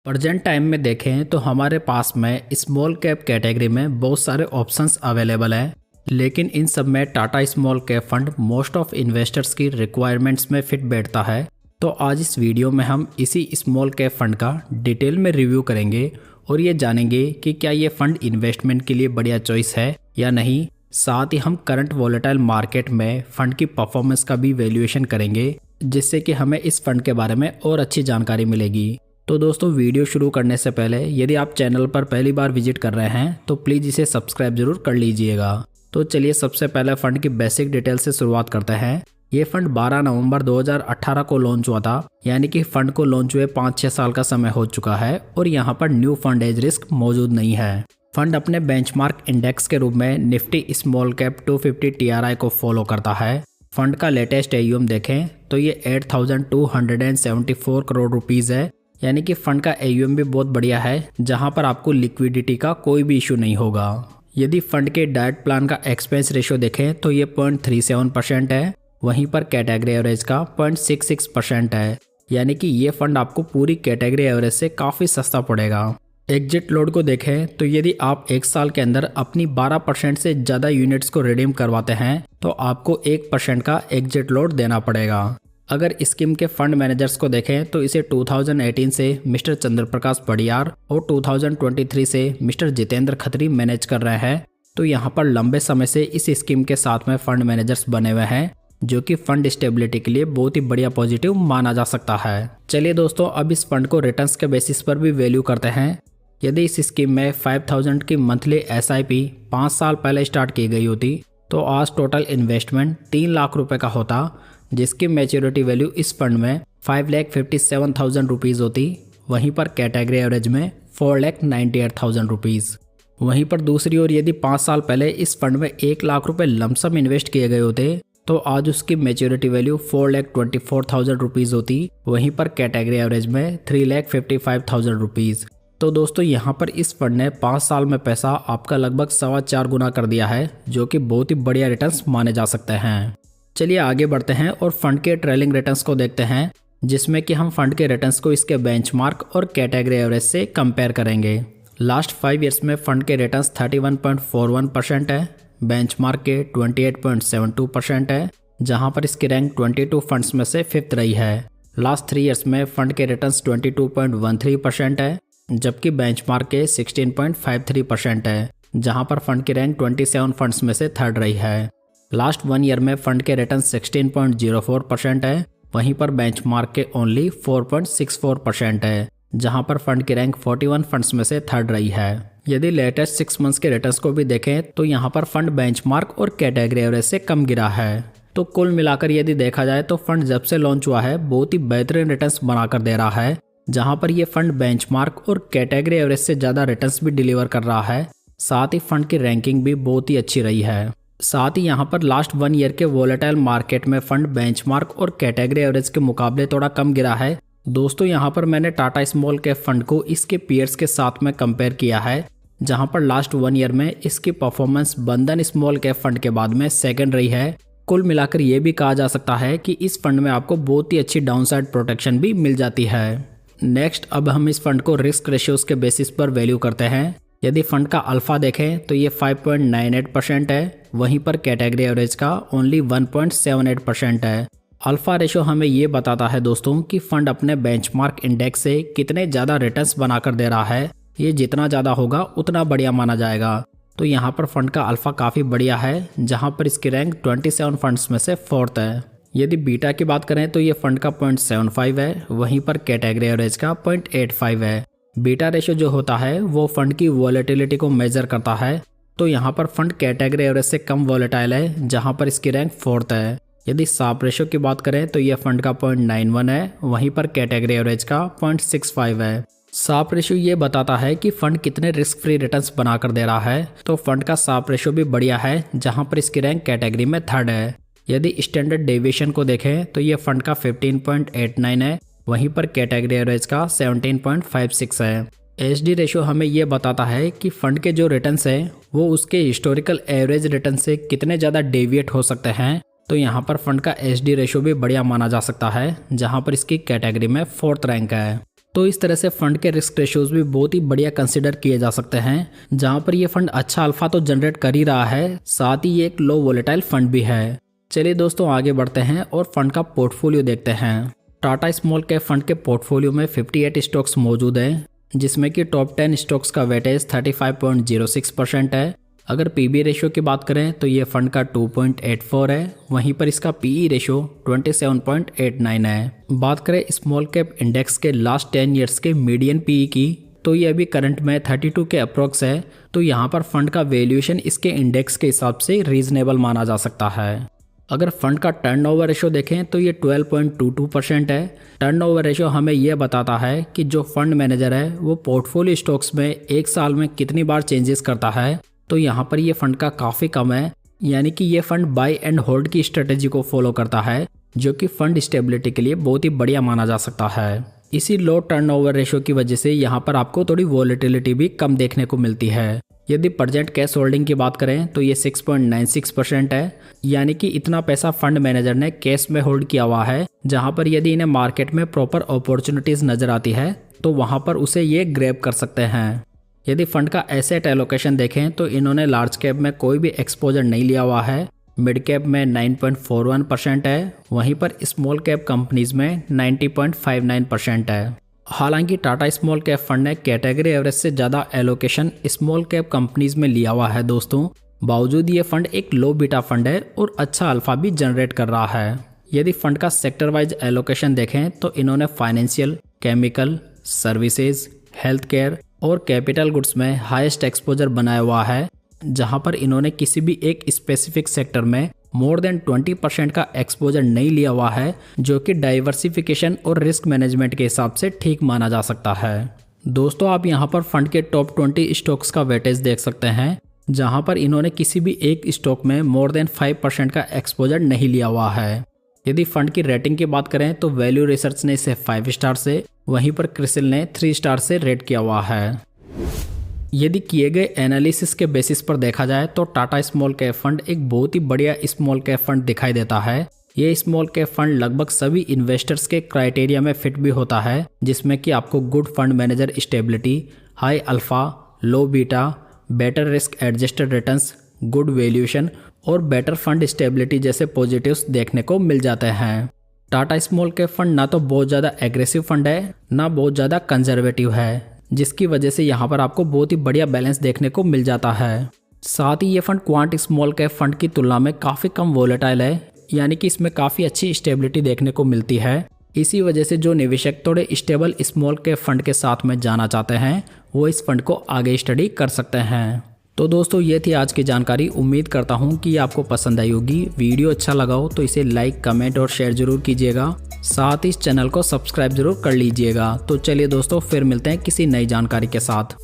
Present time में देखें तो हमारे पास में स्मॉल कैप कैटेगरी में बहुत सारे ऑप्शंस अवेलेबल हैं, लेकिन इन सब में Tata small cap fund most of investors की रिक्वायरमेंट्स में फिट बैठता है। तो आज इस वीडियो में हम इसी स्मॉल कैप फंड का डिटेल में रिव्यू करेंगे और ये जानेंगे कि क्या ये फंड इन्वेस्टमेंट के लिए बढ़िया चॉइस है या नहीं। साथ ही हम करंट वॉलेटाइल मार्केट में फंड की परफॉर्मेंस का भी वैल्यूएशन करेंगे, जिससे कि हमें इस फंड के बारे में और अच्छी जानकारी मिलेगी। तो दोस्तों, वीडियो शुरू करने से पहले यदि आप चैनल पर पहली बार विजिट कर रहे हैं तो प्लीज़ इसे सब्सक्राइब जरूर कर लीजिएगा। तो चलिए सबसे पहले फंड की बेसिक डिटेल से शुरुआत करते हैं। ये फंड 12 नवंबर 2018 को लॉन्च हुआ था, यानी कि फंड को लॉन्च हुए 5-6 साल का समय हो चुका है और यहाँ पर न्यू फंड एज रिस्क मौजूद नहीं है। फंड अपने बेंचमार्क इंडेक्स के रूप में निफ्टी स्मॉल कैप 250 TRI को फॉलो करता है। फंड का लेटेस्ट AUM देखें तो ये 8,274 करोड़ रुपीज़ है, यानी कि फंड का AUM भी बहुत बढ़िया है, जहां पर आपको लिक्विडिटी का कोई भी इशू नहीं होगा। यदि फंड के डाइट प्लान का एक्सपेंस रेशियो देखें तो ये 0.37% है, वहीं पर कैटेगरी एवरेज का 0.66% है, यानी कि ये फंड आपको पूरी कैटेगरी एवरेज से काफ़ी सस्ता पड़ेगा। एग्जिट लोड को देखें तो यदि आप एक साल के अंदर अपनी 12% से ज़्यादा यूनिट्स को रिडीम करवाते हैं तो आपको 1% का एग्जिट लोड देना पड़ेगा। अगर स्कीम के फंड मैनेजर्स को देखें तो इसे 2018 से मिस्टर चंद्र प्रकाश पडियार और 2023 से मिस्टर जितेंद्र खत्री मैनेज कर रहे हैं। तो यहाँ पर लंबे समय से इस स्कीम के साथ में फंड मैनेजर्स बने हुए हैं, जो कि फंड स्टेबिलिटी के लिए बहुत ही बढ़िया पॉजिटिव माना जा सकता है। चलिए दोस्तों, अब इस फंड को रिटर्न्स के बेसिस पर भी वैल्यू करते हैं। यदि इस स्कीम में 5000 की मंथली SIP 5 साल पहले स्टार्ट की गई होती तो आज टोटल इन्वेस्टमेंट 3 लाख रुपए का होता, जिसकी मैच्योरिटी वैल्यू इस फंड में 5,57,000 रुपीज़ होती। वहीं पर कैटेगरी एवरेज में 4,98,000 रुपीज़। वहीं पर दूसरी ओर यदि 5 साल पहले इस फंड में 1 लाख रुपए लमसम इन्वेस्ट किए गए होते तो आज उसकी मैच्योरिटी वैल्यू 4,24,000 रुपीज़ होती। वहीं पर कैटेगरी एवरेज में 3,55,000 रुपीज़। तो दोस्तों, यहाँ पर इस फंड ने 5 साल में पैसा आपका लगभग 4.25 गुना कर दिया है, जो कि बहुत ही बढ़िया रिटर्न्स माने जा सकते हैं। चलिए आगे बढ़ते हैं और फंड के ट्रेलिंग रिटर्न्स को देखते हैं, जिसमें कि हम फंड के रिटर्न्स को इसके बेंचमार्क और कैटेगरी एवरेज से कंपेयर करेंगे। लास्ट 5 ईयर्स में फंड के रिटर्न्स 31.41% है, बेंचमार्क के 28.72% है, जहां पर इसकी रैंक 22 फंड्स में से 5th रही है। लास्ट 3 ईयर्स में फंड के रिटर्न्स 22.13% है, जबकि बेंचमार्क के 16.53% है, जहां पर फंड की रैंक 27 फंड्स में से 3rd रही है। लास्ट 1 ईयर में फंड के रिटर्न 16.04% है, वहीं पर बेंचमार्क के ओनली 4.64% है, जहां पर फंड की रैंक 41 फंड्स में से 3rd रही है। यदि लेटेस्ट 6 मंथ्स के रिटर्न्स को भी देखें तो यहां पर फंड बेंचमार्क और कैटेगरी एवरेज से कम गिरा है। तो कुल मिलाकर यदि देखा जाए तो फंड जब से लॉन्च हुआ है बहुत ही बेहतरीन रिटर्न्स बनाकर दे रहा है, जहां पर यह फंड बेंचमार्क और कैटेगरी एवरेज से ज़्यादा रिटर्न्स भी डिलीवर कर रहा है। साथ ही फंड की रैंकिंग भी बहुत ही अच्छी रही है। साथ ही यहाँ पर लास्ट 1 ईयर के वॉलेटाइल मार्केट में फंड बेंचमार्क और कैटेगरी एवरेज के मुकाबले थोड़ा कम गिरा है। दोस्तों, यहाँ पर मैंने टाटा स्मॉल कैप फंड को इसके पीयर्स के साथ में कंपेयर किया है, जहाँ पर लास्ट 1 ईयर में इसकी परफॉर्मेंस बंधन स्मॉल कैप फंड के बाद में 2nd रही है। कुल मिलाकर ये भी कहा जा सकता है कि इस फंड में आपको बहुत ही अच्छी डाउनसाइड प्रोटेक्शन भी मिल जाती है। नेक्स्ट, अब हम इस फंड को रिस्क रेशियोज के बेसिस पर वैल्यू करते हैं। यदि फंड का अल्फा देखें तो ये 5.98% है, वहीं पर कैटेगरी एवरेज का ओनली 1.78% है। अल्फा रेशो हमें ये बताता है दोस्तों कि फंड अपने बेंचमार्क इंडेक्स से कितने ज़्यादा रिटर्न्स बनाकर दे रहा है। ये जितना ज़्यादा होगा उतना बढ़िया माना जाएगा। तो यहाँ पर फंड का अल्फा काफ़ी बढ़िया है, जहाँ पर इसकी रैंक 27 फंड्स में से 4th है। यदि बीटा की बात करें तो ये फंड का 0.75 है, वहीं पर कैटेगरी एवरेज का 0.85 है। बीटा रेशो जो होता है वो फंड की वॉलेटिलिटी को मेजर करता है। तो यहाँ पर फंड कैटेगरी एवरेज से कम वॉलेटाइल है, जहाँ पर इसकी रैंक 4th है। यदि साप रेशो की बात करें तो यह फंड का 0.91 है, वहीं पर कैटेगरी एवरेज का 0.65 है। साप रेशो ये बताता है कि फंड कितने रिस्क फ्री रिटर्न्स बनाकर दे रहा है। तो फंड का साप रेशो भी बढ़िया है, जहाँ पर इसकी रैंक कैटेगरी में 3rd है। यदि स्टैंडर्ड डेविएशन को देखें तो ये फंड का 15.89 है, वहीं पर कैटेगरी एवरेज का 17.56 है। HD रेशो हमें यह बताता है कि फंड के जो रिटर्न्स हैं वो उसके हिस्टोरिकल एवरेज रिटर्न से कितने ज़्यादा डेविएट हो सकते हैं। तो यहाँ पर फंड का HD रेशो भी बढ़िया माना जा सकता है, जहाँ पर इसकी कैटेगरी में 4th रैंक है। तो इस तरह से फंड के रिस्क रेशियोज भी बहुत ही बढ़िया कंसिडर किए जा सकते हैं, जहां पर ये फंड अच्छा अल्फा तो जनरेट कर ही रहा है, साथ ही ये एक लो वोलेटाइल फंड भी है। चलिए दोस्तों आगे बढ़ते हैं और फंड का पोर्टफोलियो देखते हैं। टाटा स्मॉल कैप फंड के पोर्टफोलियो में 58 स्टॉक्स मौजूद हैं, जिसमें कि टॉप 10 स्टॉक्स का वेटेज 35.06% है। अगर पीबी रेशियो की बात करें तो ये फंड का 2.84 है, वहीं पर इसका पीई रेशियो 27.89 है। बात करें स्मॉल कैप इंडेक्स के लास्ट 10 ईयर्स के मीडियन पीई की, तो ये अभी करंट में 32 के अप्रोक्स है। तो यहाँ पर फंड का वैल्यूएशन इसके इंडेक्स के हिसाब से रीजनेबल माना जा सकता है। अगर फंड का टर्नओवर रेशियो देखें तो ये 12.22% है। टर्नओवर रेशियो हमें यह बताता है कि जो फंड मैनेजर है वो पोर्टफोलियो स्टॉक्स में एक साल में कितनी बार चेंजेस करता है। तो यहाँ पर ये फंड का काफ़ी कम है, यानी कि ये फंड बाय एंड होल्ड की स्ट्रेटेजी को फॉलो करता है, जो कि फंड स्टेबिलिटी के लिए बहुत ही बढ़िया माना जा सकता है। इसी लो टर्नओवर रेशियो की वजह से यहाँ पर आपको थोड़ी वॉलेटिलिटी भी कम देखने को मिलती है। यदि प्रेजेंट कैश होल्डिंग की बात करें तो ये 6.96% है, यानी कि इतना पैसा फंड मैनेजर ने कैश में होल्ड किया हुआ है, जहां पर यदि इन्हें मार्केट में प्रॉपर अपॉर्चुनिटीज नजर आती है तो वहां पर उसे ये ग्रैब कर सकते हैं। यदि फंड का एसेट एलोकेशन देखें तो इन्होंने लार्ज कैप में कोई भी एक्सपोजर नहीं लिया हुआ है, मिड कैप में 9.41% है, वहीं पर स्मॉल कैप कंपनीज में 90.59% है। हालांकि टाटा स्मॉल कैप फंड ने कैटेगरी एवरेज से ज़्यादा एलोकेशन स्मॉल कैप कंपनीज में लिया हुआ है दोस्तों। बावजूद ये फंड एक लो बीटा फंड है और अच्छा अल्फा भी जनरेट कर रहा है। यदि फंड का सेक्टर वाइज एलोकेशन देखें तो इन्होंने financial, chemical, services, health care और कैपिटल गुड्स में हाईएस्ट एक्सपोजर बनाया हुआ है, जहां पर इन्होंने किसी भी एक स्पेसिफिक सेक्टर में मोर देन 20% का एक्सपोजर नहीं लिया हुआ है, जो कि डाइवर्सिफिकेशन और रिस्क मैनेजमेंट के हिसाब से ठीक माना जा सकता है। दोस्तों आप यहां पर फंड के टॉप 20 स्टॉक्स का वेटेज देख सकते हैं, जहां पर इन्होंने किसी भी एक स्टॉक में मोर देन 5% का एक्सपोजर नहीं लिया हुआ है। यदि फंड की रेटिंग की बात करें तो वैल्यू रिसर्च ने इसे 5 स्टार से, वहीं पर क्रिसिल ने 3 स्टार से रेट किया हुआ है। यदि किए गए एनालिसिस के बेसिस पर देखा जाए तो टाटा स्मॉल कैप फंड एक बहुत ही बढ़िया स्मॉल कैप फंड दिखाई देता है। ये स्मॉल कैप फंड लगभग सभी इन्वेस्टर्स के क्राइटेरिया में फिट भी होता है, जिसमें कि आपको good fund manager stability, high alpha, low beta, better risk adjusted returns, good valuation और बेटर फंड स्टेबिलिटी जैसे पॉजिटिव्स देखने को मिल जाते हैं। टाटा स्मॉल कैप फंड ना तो बहुत ज़्यादा एग्रेसिव फंड है, ना बहुत ज़्यादा कंजर्वेटिव है, जिसकी वजह से यहाँ पर आपको बहुत ही बढ़िया बैलेंस देखने को मिल जाता है। साथ ही ये fund quant small cap fund की तुलना में काफ़ी कम वोलेटाइल है, यानी कि इसमें काफ़ी अच्छी स्टेबिलिटी देखने को मिलती है। इसी वजह से जो निवेशक थोड़े स्टेबल स्मॉल कैप फंड के साथ में जाना चाहते हैं वो इस फंड को आगे स्टडी कर सकते हैं। तो दोस्तों ये थी आज की जानकारी। उम्मीद करता हूँ कि आपको पसंद आई होगी। वीडियो अच्छा लगा हो तो इसे लाइक, कमेंट और शेयर जरूर कीजिएगा। साथ ही इस चैनल को सब्सक्राइब जरूर कर लीजिएगा। तो चलिए दोस्तों फिर मिलते हैं किसी नई जानकारी के साथ।